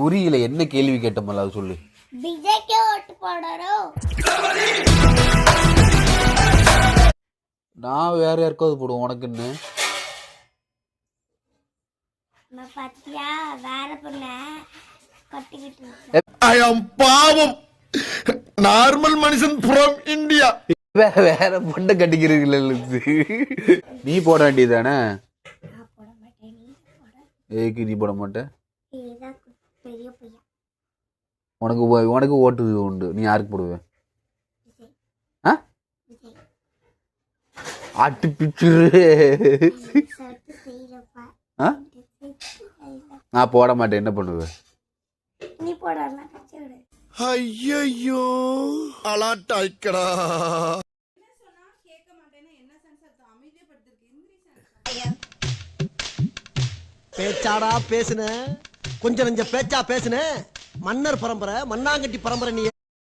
புரியல, என்ன கேள்வி கேட்டோம்ல அது சொல்லு. விஜய்க்கு ஓட்டு போடணும். நான் வேற யாருக்காவது போடுவோம் உனக்குன்னு. பாத்தியா வேற பொண்ண கட்டிக்கிட்டு ஐ அம் பாவம் நார்மல் மனுஷன் ஃப்ரம் இந்தியா. வேற பொண்ணை கட்டிக்கிறீங்கள. நீ போட வேண்டியதானே. நான் போட மாட்டேன், நீ போட. ஏக்கு நீ போட மாட்டே. இதுதான் பெரிய பையன். உனக்கு ஓட்டு உண்டு. நீ யாருக்கு போடுவ? விஜய். ஆ விஜய் ஆட்டு பிச்சுரு. சட்டு செய்யலப்பா. ஆ நான் போட மாட்டேன். என்ன பண்ணுவ? நீ போடலாம் கச்சோடு. ஐயோ அலாட்டாய்க்கடா. பேச்சாடா பேசுன, கொஞ்சம் நெஞ்ச பேச்சா பேசுன. மன்னர் பரம்பரை, மண்ணாங்கட்டி பரம்பரை. நீ